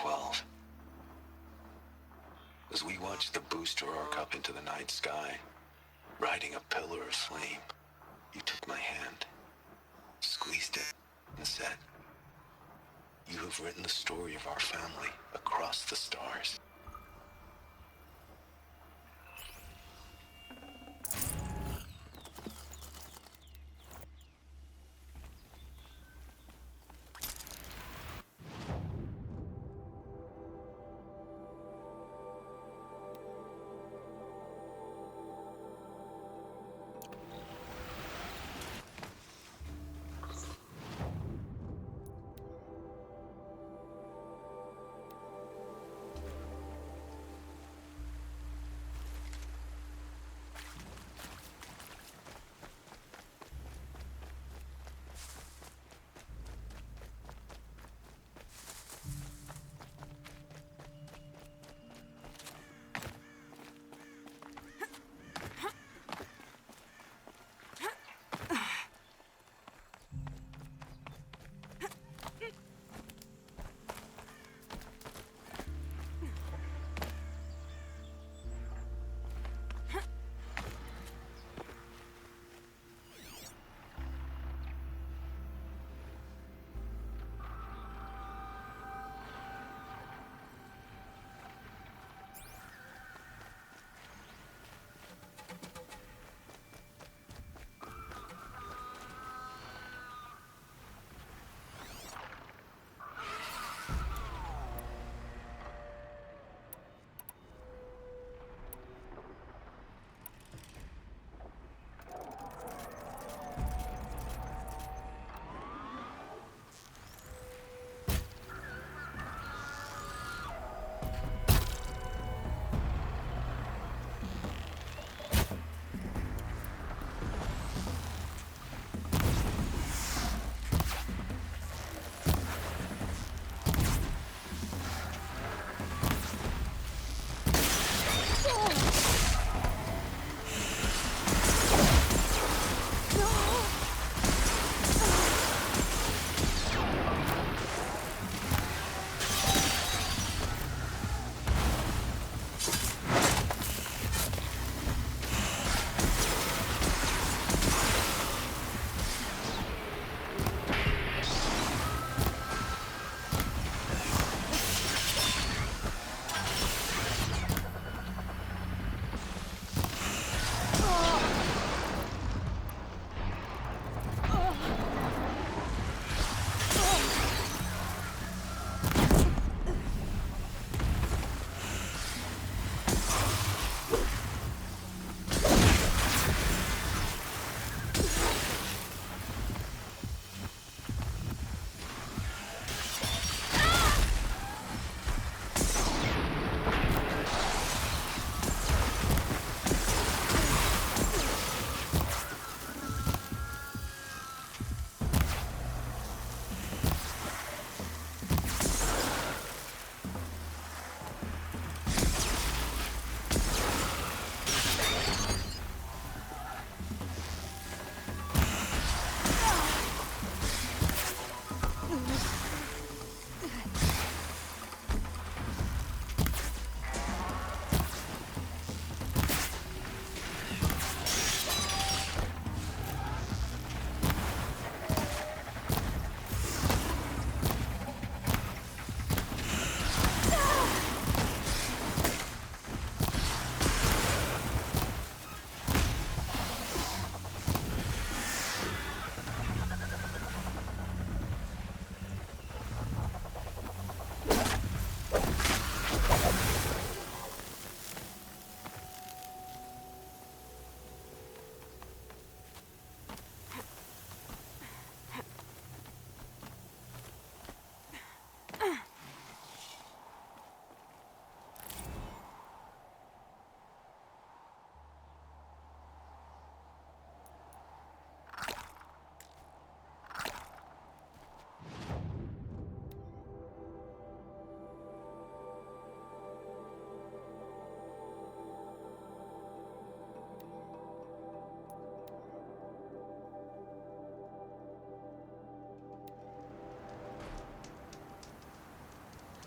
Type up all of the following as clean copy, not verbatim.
12. As we watched the booster arc up into the night sky, riding a pillar of flame, you took my hand, squeezed it, and said, "You have written the story of our family across the stars."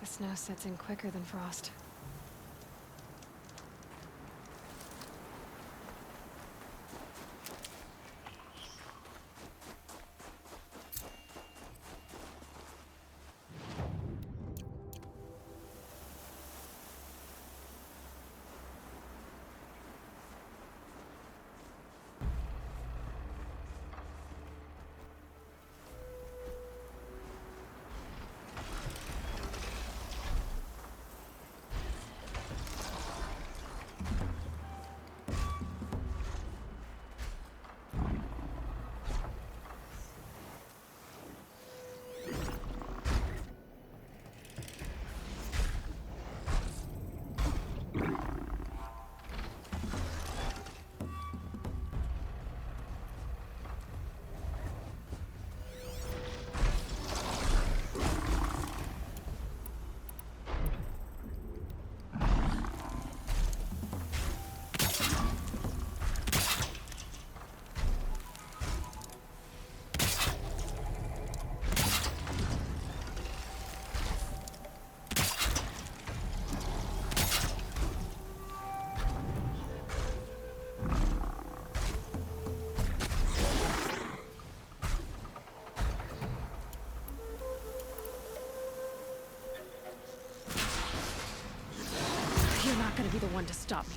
The snow sets in quicker than frost. You're not gonna be the one to stop me.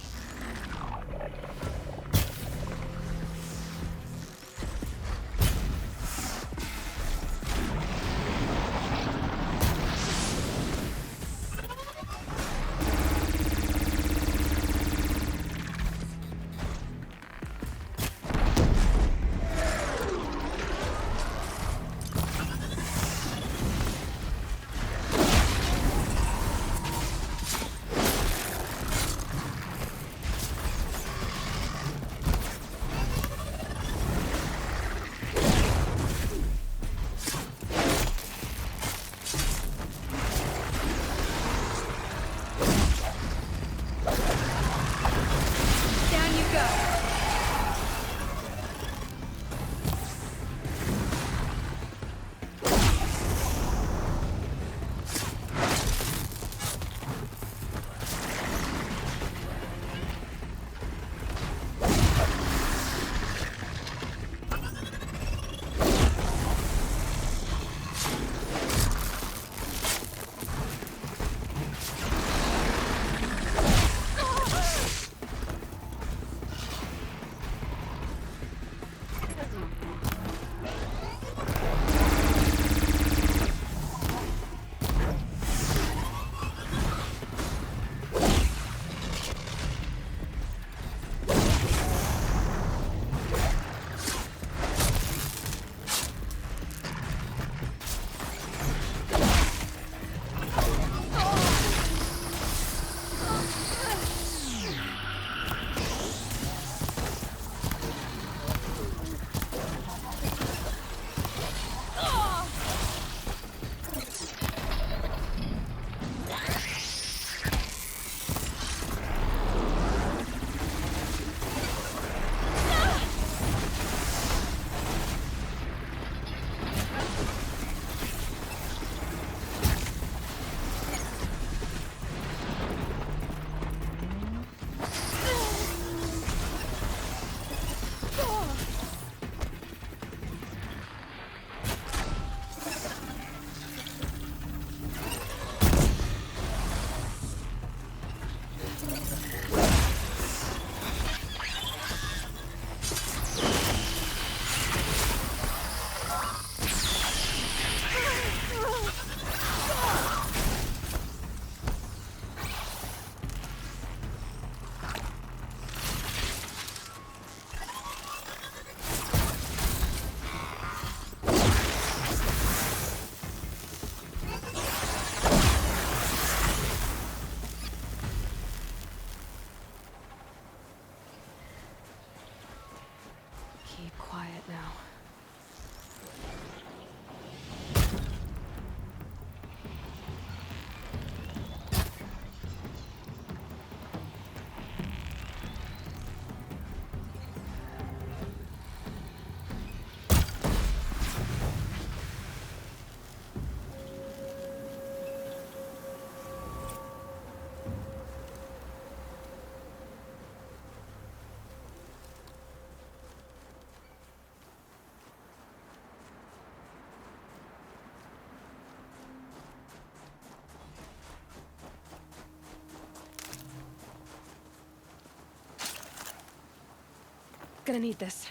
Gonna need this.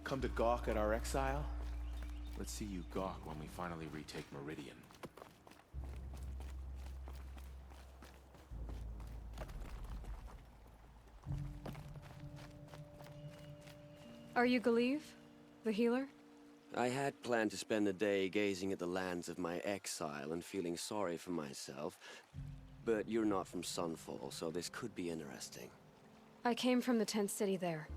Come to gawk at our exile? Let's see you gawk when we finally retake Meridian. Are you Galeev? The healer? I had planned to spend the day gazing at the lands of my exile and feeling sorry for myself, but you're not from Sunfall, so this could be interesting. I came from the tent city there.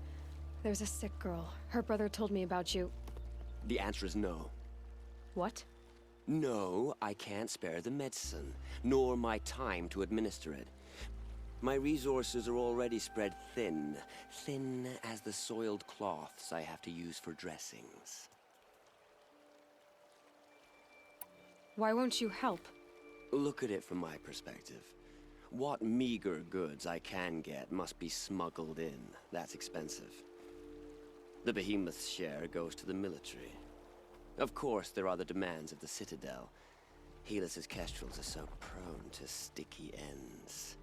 There's a sick girl. Her brother told me about you. The answer is no. What? No, I can't spare the medicine, nor my time to administer it. My resources are already spread thin, thin as the soiled cloths I have to use for dressings. Why won't you help? Look at it from my perspective. What meager goods I can get must be smuggled in. That's expensive. The behemoth's share goes to the military. Of course, there are the demands of the Citadel. Helis's kestrels are so prone to sticky ends.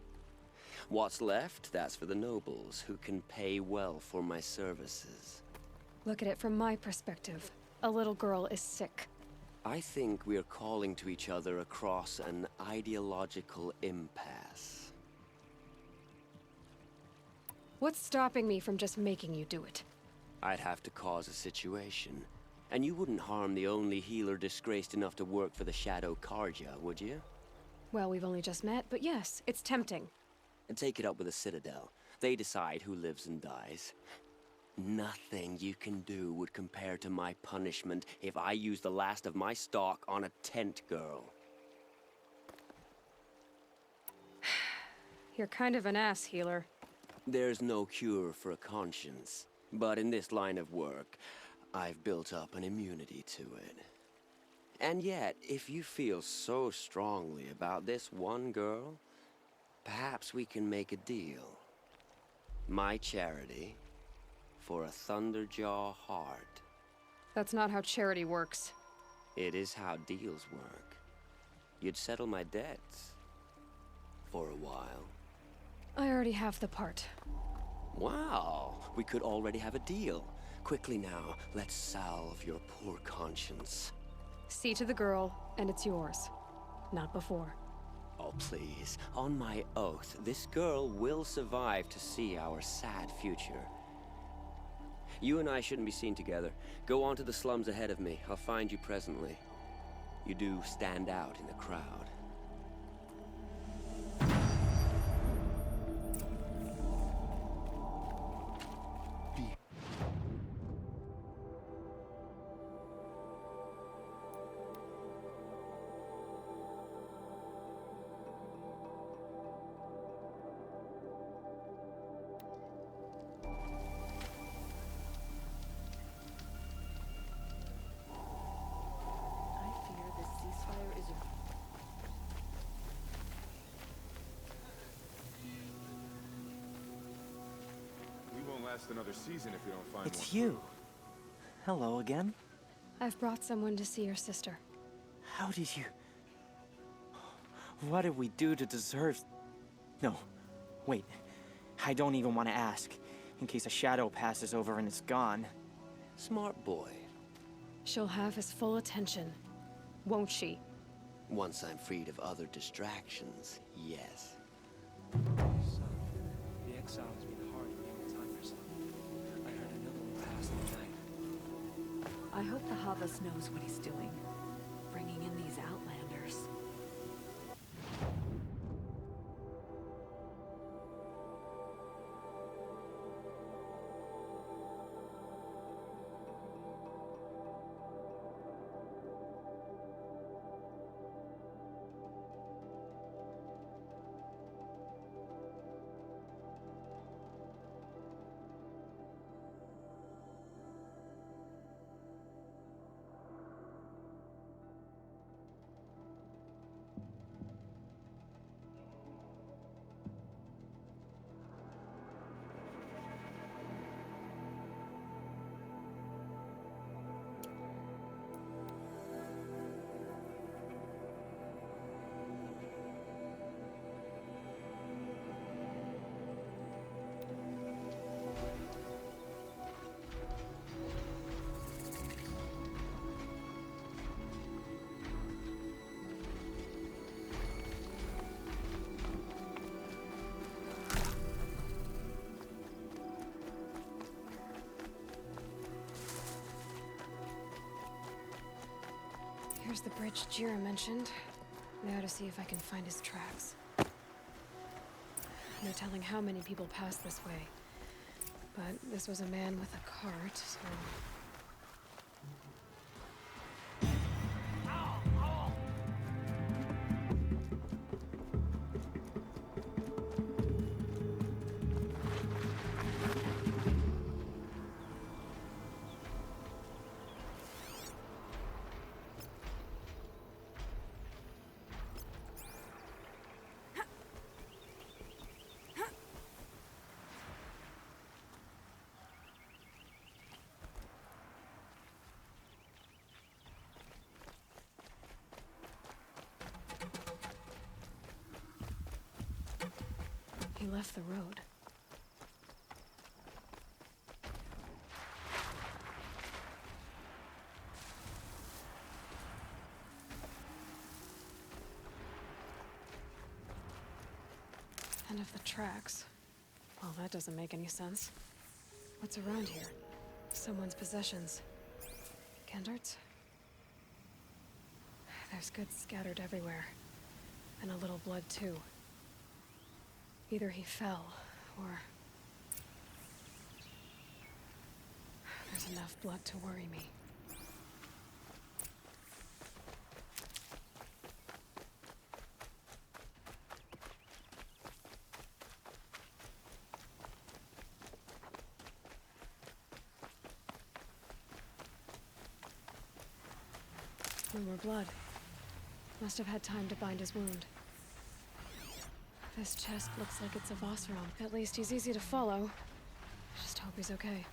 What's left, that's for the nobles, who can pay well for my services. Look at it from my perspective. A little girl is sick. I think we're calling to each other across an ideological impasse. What's stopping me from just making you do it? I'd have to cause a situation. And you wouldn't harm the only healer disgraced enough to work for the Shadow Carja, would you? Well, we've only just met, but yes, it's tempting. And take it up with the Citadel. They decide who lives and dies. Nothing you can do would compare to my punishment if I use the last of my stock on a tent girl. You're kind of an ass, healer. There's no cure for a conscience. But in this line of work, I've built up an immunity to it. And yet, if you feel so strongly about this one girl, perhaps we can make a deal. My charity for a Thunderjaw heart. That's not how charity works. It is how deals work. You'd settle my debts. For a while. I already have the part. Wow, we could already have a deal. Quickly now, let's salve your poor conscience. See to the girl, and it's yours. Not before. Oh, please. On my oath, this girl will survive to see our sad future. You and I shouldn't be seen together. Go on to the slums ahead of me. I'll find you presently. You do stand out in the crowd. Last another season if you don't find It's one. you. Hello again. I've brought someone to see your sister. How did you... What did we do to deserve... No. Wait. I don't even want to ask. In case a shadow passes over and it's gone. Smart boy. She'll have his full attention. Won't she? Once I'm freed of other distractions, yes. So, the exile has been hard for you to understand. I heard another one passed the night. I hope the Havas knows what he's doing. Bringing in these Here's the bridge Jira mentioned. Now to see if I can find his tracks. No telling how many people pass this way. But this was a man with a cart, so... He left the road. And of the tracks. Well, that doesn't make any sense. What's around here? Someone's possessions. Kendart's? There's goods scattered everywhere. And a little blood, too. Either he fell, or... There's enough blood to worry me. No more blood. Must have had time to bind his wound. This chest looks like it's a Vossrom. At least he's easy to follow. Just hope he's okay.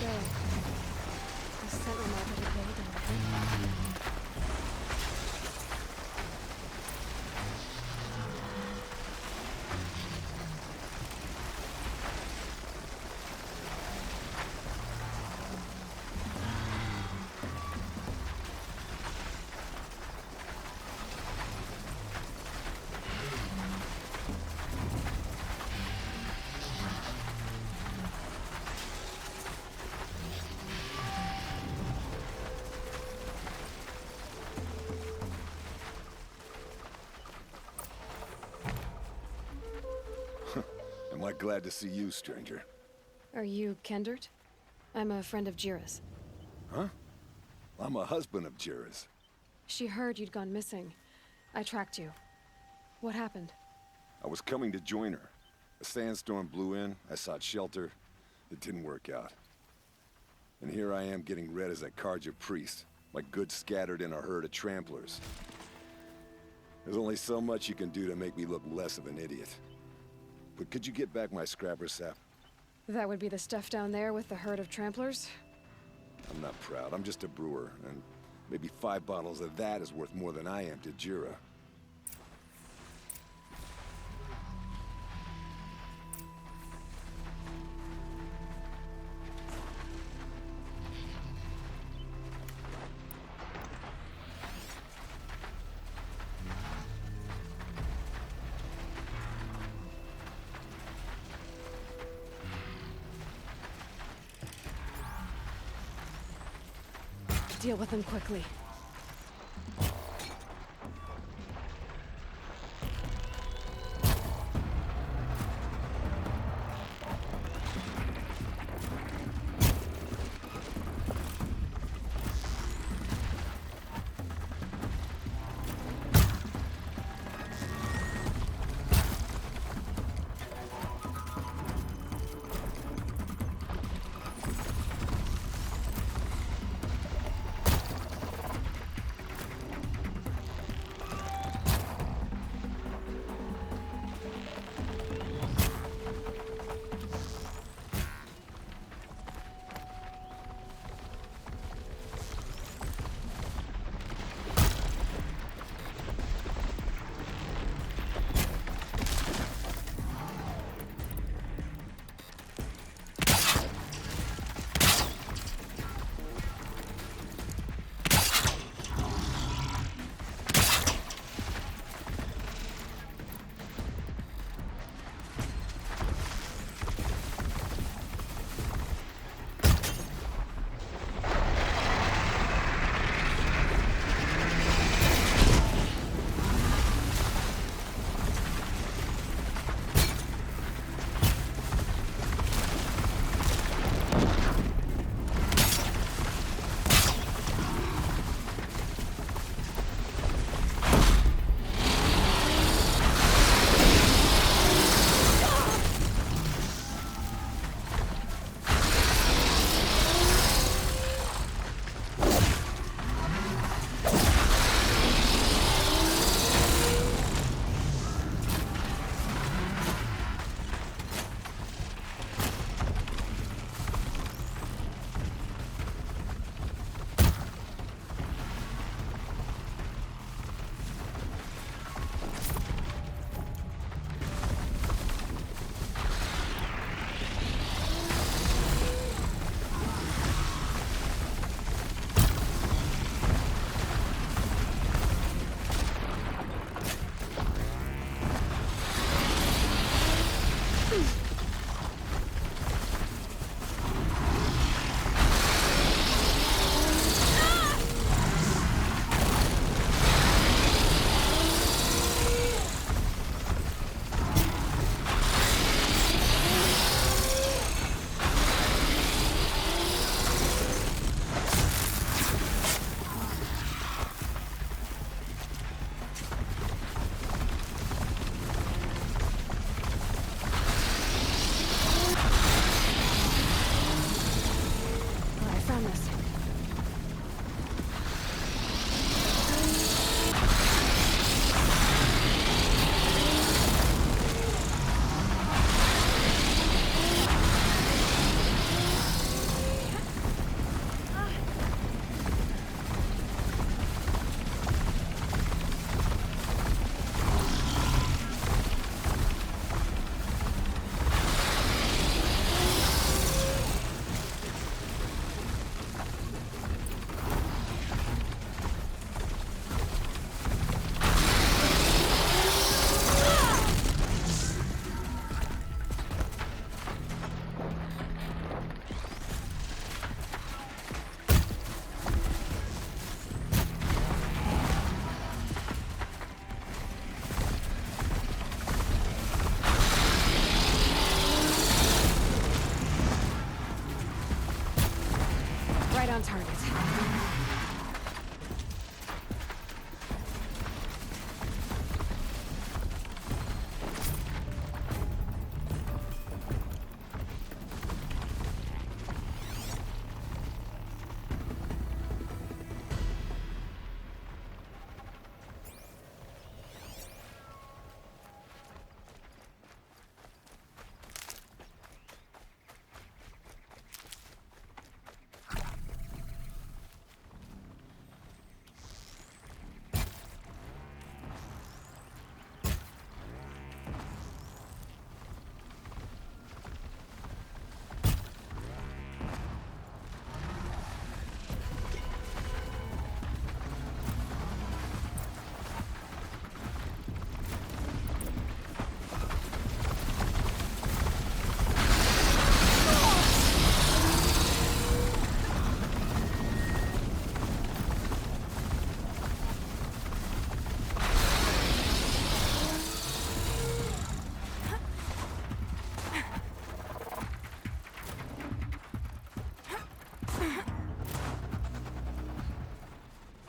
The scent remarkably golden. Am I glad to see you, stranger? Are you Kendart? I'm a friend of Jira's. Huh? I'm a husband of Jira's. She heard you'd gone missing. I tracked you. What happened? I was coming to join her. A sandstorm blew in, I sought shelter. It didn't work out. And here I am getting read as a Karja priest, my goods scattered in a herd of tramplers. There's only so much you can do to make me look less of an idiot. But could you get back my scrapper sap? That would be the stuff down there with the herd of tramplers? I'm not proud, I'm just a brewer, and maybe 5 bottles of that is worth more than I am to Jira. Deal with them quickly.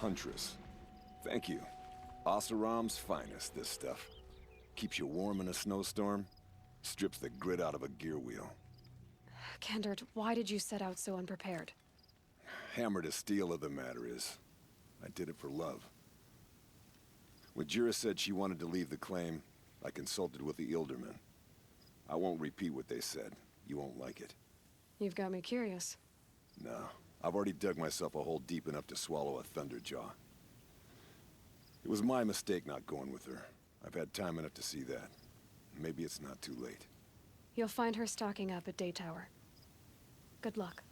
Huntress. Thank you. Oseram's finest, this stuff. Keeps you warm in a snowstorm, strips the grit out of a gear wheel. Kendert, why did you set out so unprepared? Hammer to steel of the matter is, I did it for love. When Jira said she wanted to leave the claim, I consulted with the Ildermen. I won't repeat what they said. You won't like it. You've got me curious. No, I've already dug myself a hole deep enough to swallow a thunderjaw. It was my mistake not going with her. I've had time enough to see that. Maybe it's not too late. You'll find her stocking up at Day Tower. Good luck.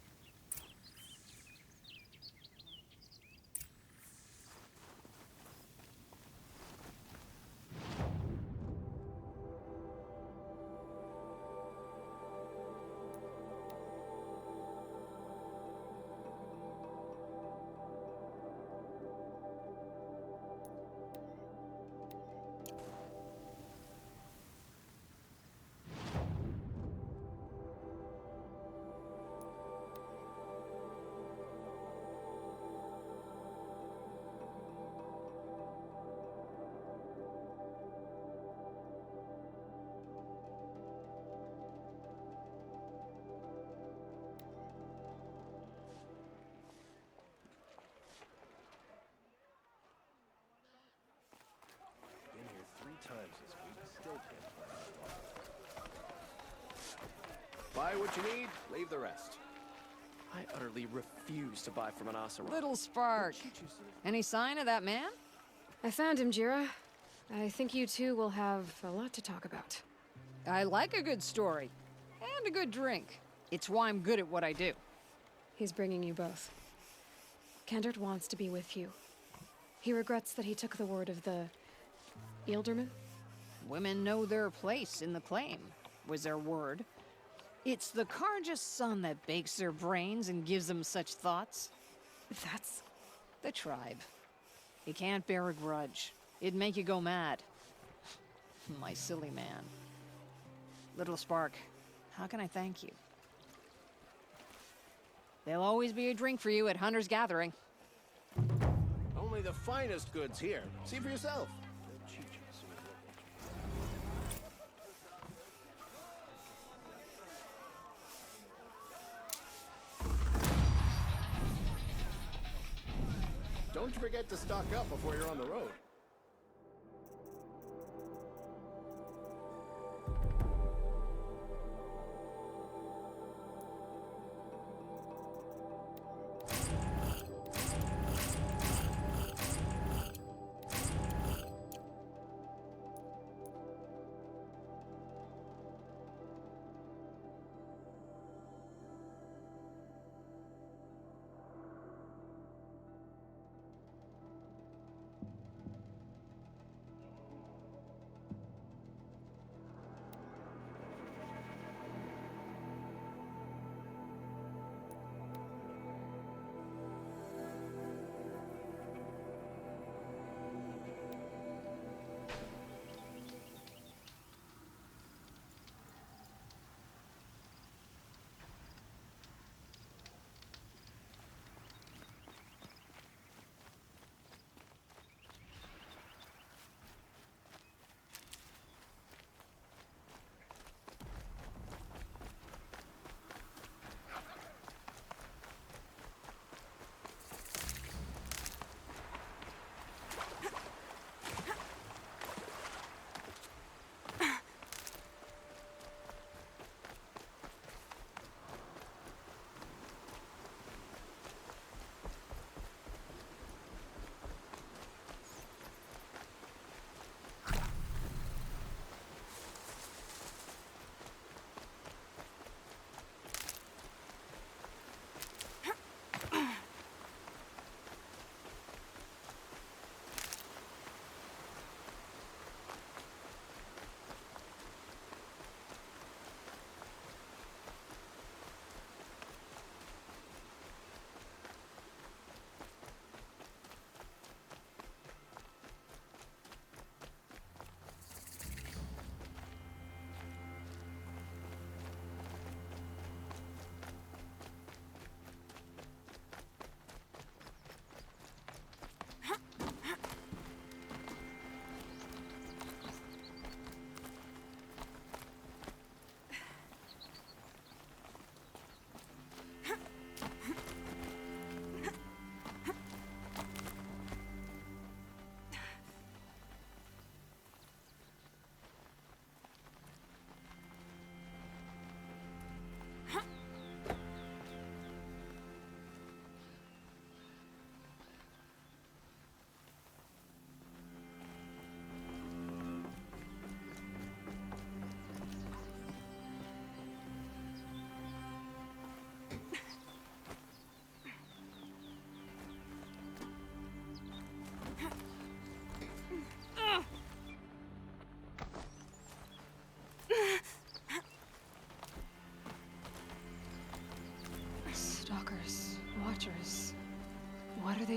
Been here 3 times this week, still can't find Buy what you need, leave the rest. I utterly refuse to buy from an Oseram. Little Spark. Any sign of that man? I found him, Jira. I think you two will have a lot to talk about. I like a good story. And a good drink. It's why I'm good at what I do. He's bringing you both. Kendert wants to be with you. He regrets that he took the word of the Ilderman? Women know their place in the claim, was their word. It's the Karja's son that bakes their brains and gives them such thoughts. That's... The tribe. You can't bear a grudge. It'd make you go mad. My silly man. Little Spark, how can I thank you? There'll always be a drink for you at Hunter's Gathering. Only the finest goods here. See for yourself. Don't forget to stock up before you're on the road.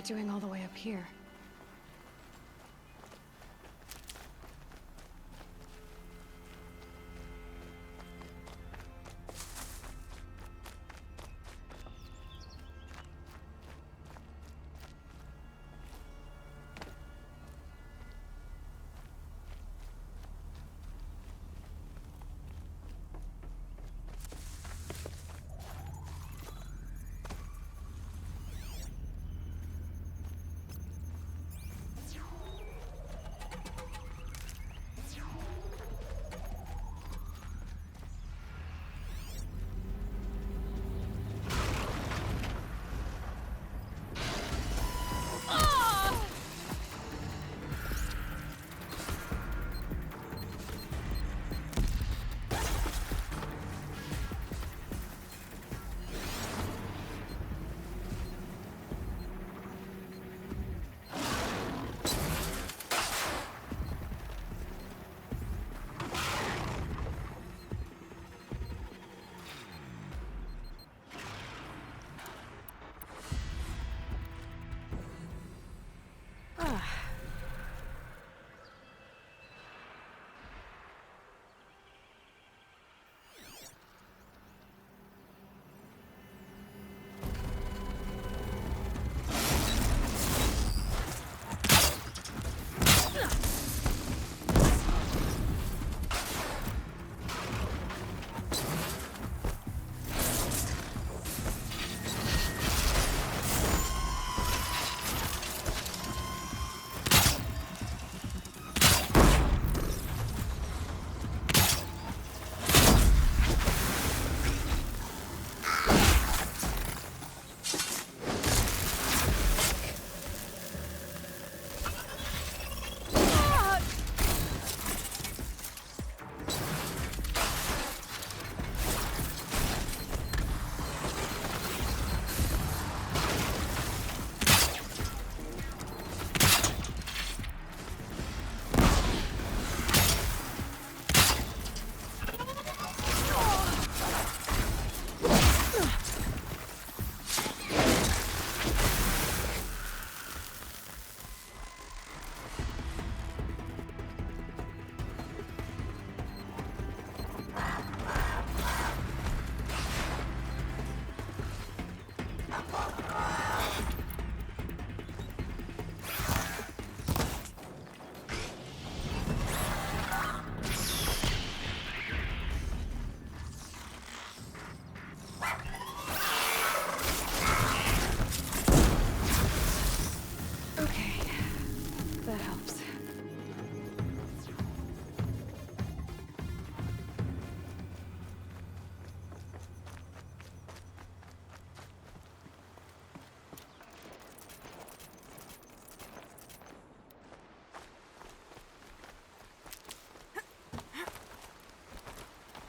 doing all the way up here?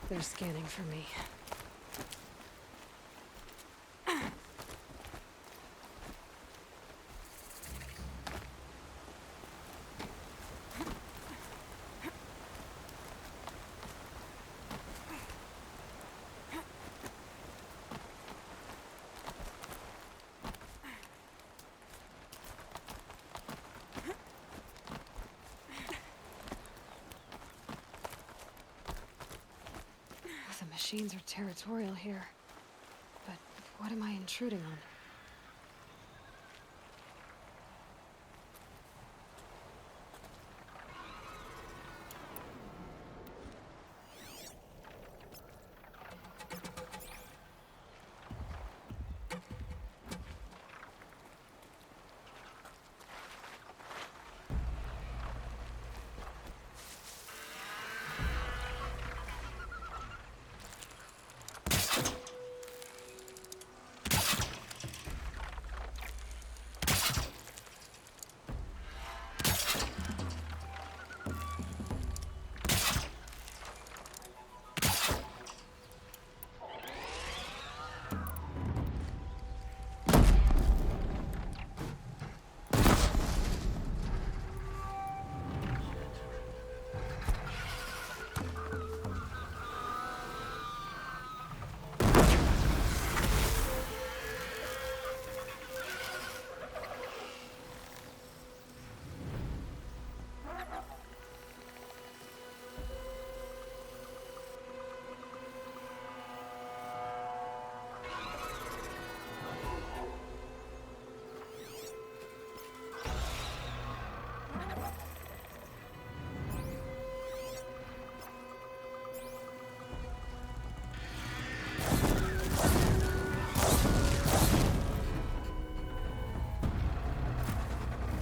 They're scanning for me. The machines are territorial here. But what am I intruding on?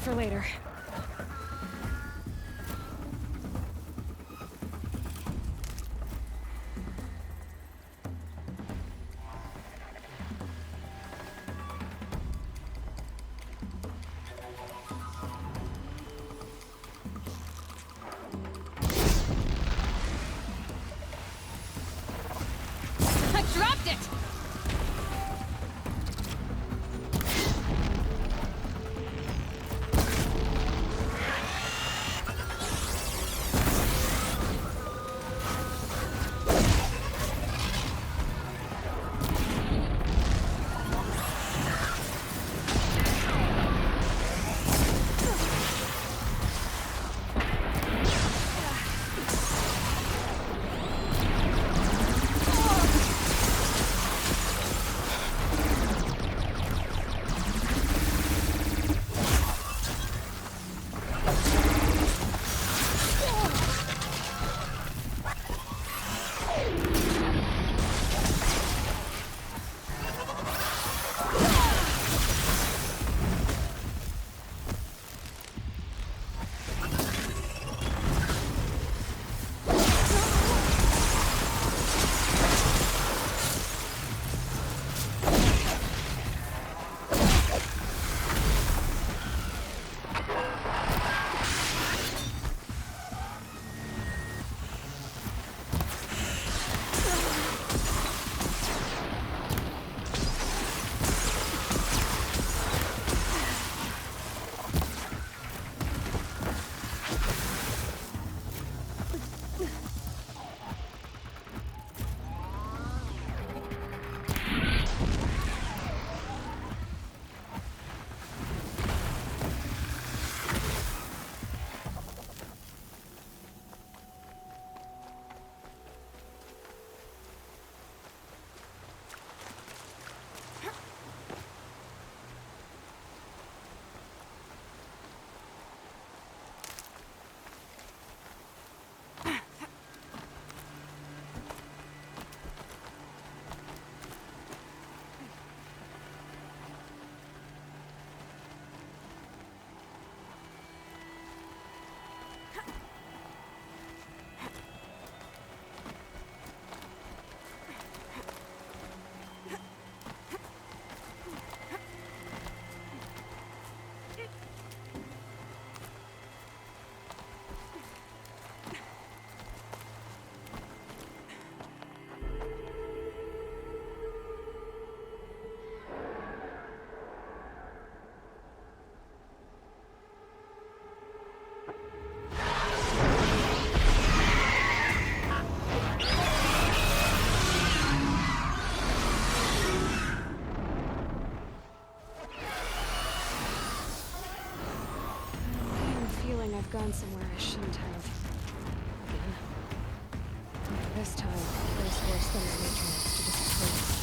for later. I dropped it! I've gone somewhere I shouldn't have. Again. This time, there's worse than my nature wants to disapprove.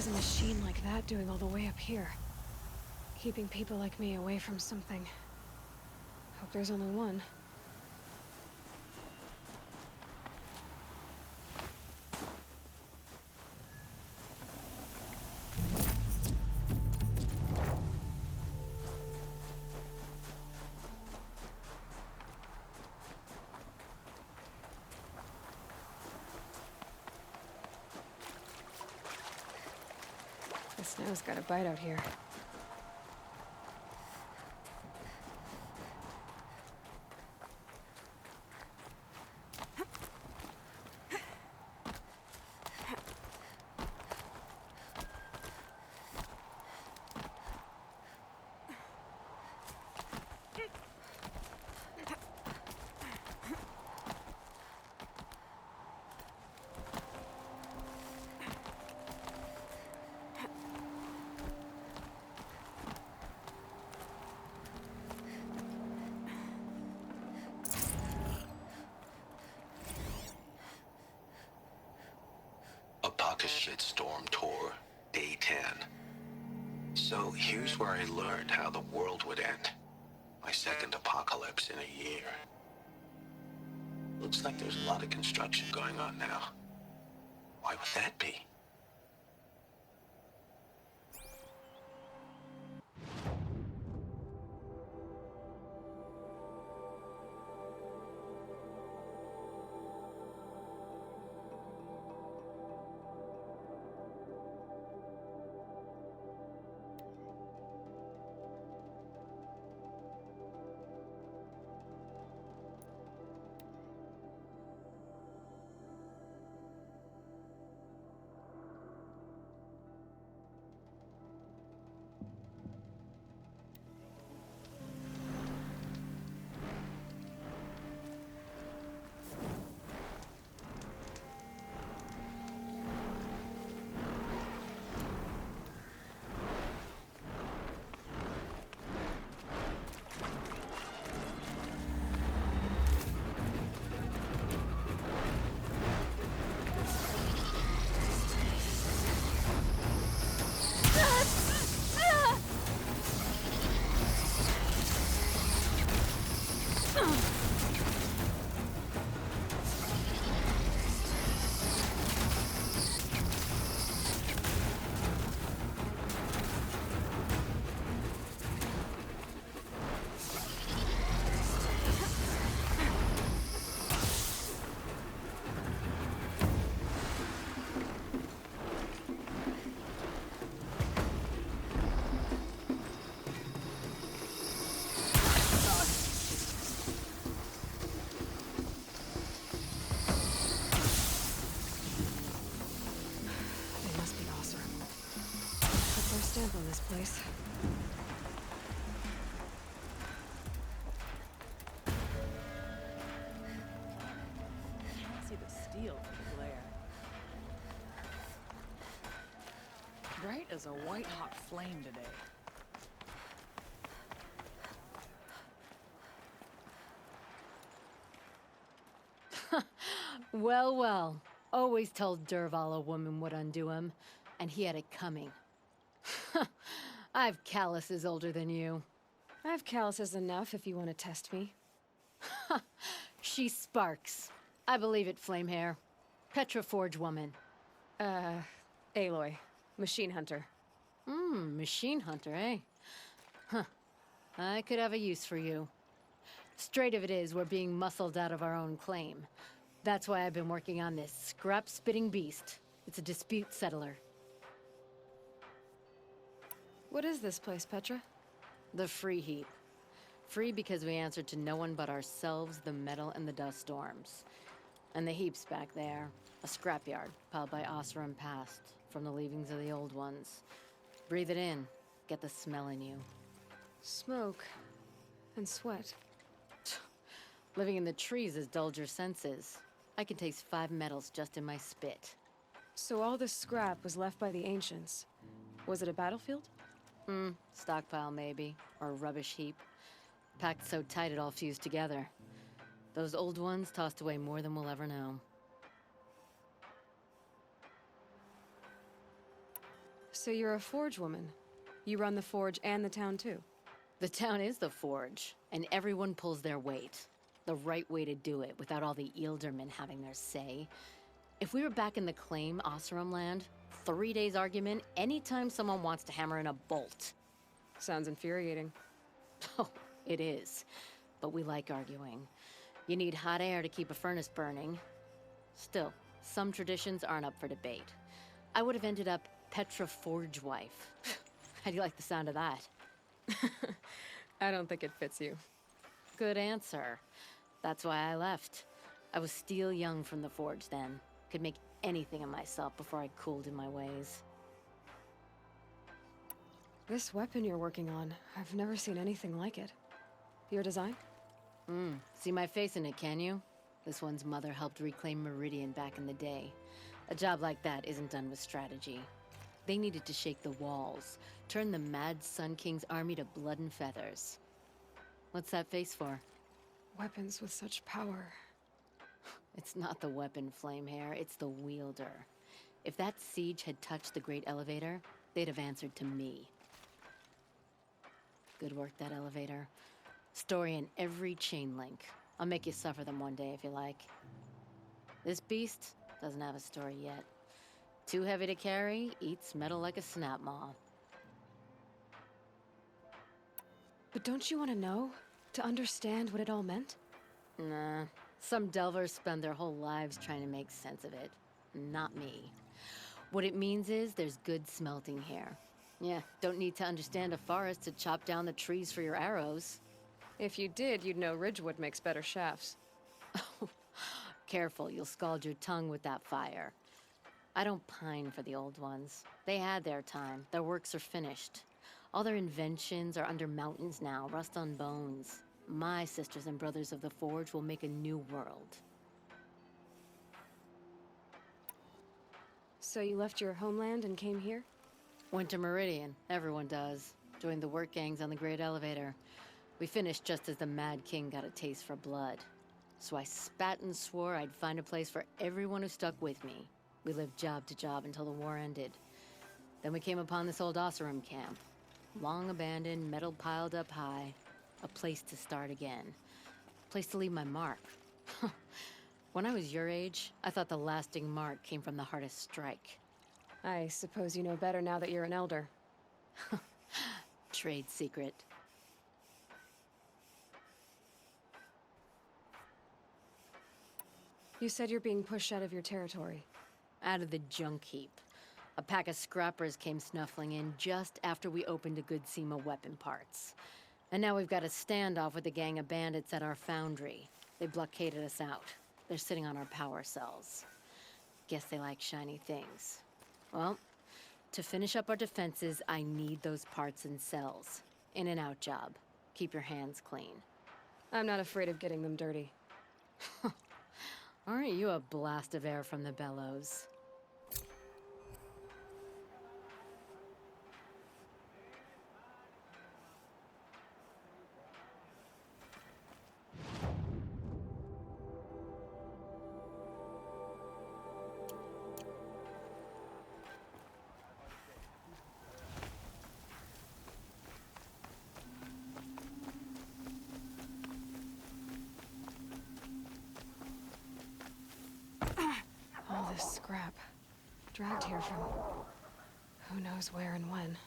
is a machine like that doing all the way up here? Keeping people like me away from something. Hope there's only one. The snow's got a bite out here. Shitstorm tour, day 10. So here's where I learned how the world would end. My second apocalypse in a year. Looks like there's a lot of construction going on now. Why would that be? Stamp on this place. See the steel in the glare. Bright as a white-hot flame today. Well, well. Always told Derval a woman would undo him, and he had it coming. I've calluses older than you. I have calluses enough if you want to test me. She sparks. I believe it, Flamehair. Petra Forge woman. Aloy. Machine hunter. Machine hunter, eh? Huh. I could have a use for you. Straight of it is, we're being muscled out of our own claim. That's why I've been working on this scrap-spitting beast. It's a dispute settler. What is this place, Petra? The Free Heap. Free because we answered to no one but ourselves, the metal, and the dust storms. And the heap's back there. A scrapyard, piled by Oseram past, from the leavings of the old ones. Breathe it in. Get the smell in you. Smoke. And sweat. Living in the trees has dulled your senses. I can taste 5 metals just in my spit. So all this scrap was left by the ancients. Was it a battlefield? Stockpile maybe, or a rubbish heap. Packed so tight it all fused together. Those old ones tossed away more than we'll ever know. So you're a forge woman. You run the forge and the town too. The town is the forge, and everyone pulls their weight. The right way to do it, without all the Eildermen having their say. If we were back in the claim Oseram land, 3 days argument anytime someone wants to hammer in a bolt. Sounds infuriating. Oh, it is. But we like arguing. You need hot air to keep a furnace burning. Still, some traditions aren't up for debate. I would have ended up Petra Forge wife. How do you like the sound of that? I don't think it fits you. Good answer. That's why I left. I was steel young from the forge then. Could make anything of myself before I cooled in my ways. This weapon you're working on, I've never seen anything like it. Your design? See my face in it, can you? This one's mother helped reclaim Meridian back in the day. A job like that isn't done with strategy. They needed to shake the walls, turn the mad Sun King's army to blood and feathers. What's that face for? Weapons with such power. It's not the weapon, Flamehair, it's the wielder. If that siege had touched the Great Elevator, they'd have answered to me. Good work, that elevator. Story in every chain link. I'll make you suffer them one day if you like. This beast doesn't have a story yet. Too heavy to carry, eats metal like a snap maw. But don't you want to know? To understand what it all meant? Nah. Some delvers spend their whole lives trying to make sense of it. Not me. What it means is there's good smelting here. Yeah, don't need to understand a forest to chop down the trees for your arrows. If you did, you'd know Ridgewood makes better shafts. Careful, you'll scald your tongue with that fire. I don't pine for the old ones. They had their time. Their works are finished. All their inventions are under mountains now, rust on bones. My sisters and brothers of the Forge will make a new world. So you left your homeland and came here? Went to Meridian. Everyone does. Joined the work gangs on the Great Elevator. We finished just as the Mad King got a taste for blood. So I spat and swore I'd find a place for everyone who stuck with me. We lived job to job until the war ended. Then we came upon this old Oseram camp. Long abandoned, metal piled up high. A place to start again. A place to leave my mark. When I was your age, I thought the lasting mark came from the hardest strike. I suppose you know better now that you're an elder. Trade secret. You said you're being pushed out of your territory. Out of the junk heap. A pack of scrappers came snuffling in just after we opened a good seam of weapon parts. And now we've got a standoff with a gang of bandits at our foundry. They blockaded us out. They're sitting on our power cells. Guess they like shiny things. Well, to finish up our defenses, I need those parts and cells. In and out job. Keep your hands clean. I'm not afraid of getting them dirty. Aren't you a blast of air from the bellows? All this scrap. Dragged here from who knows where and when.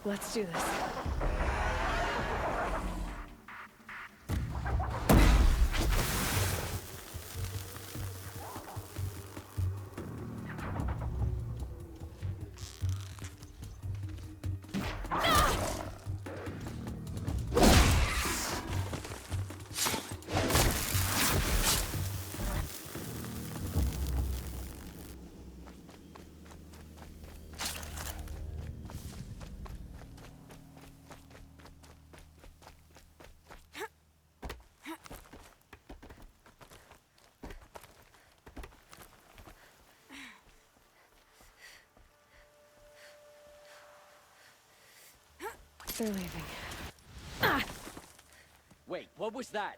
Let's do this. they're leaving. Wait, what was that?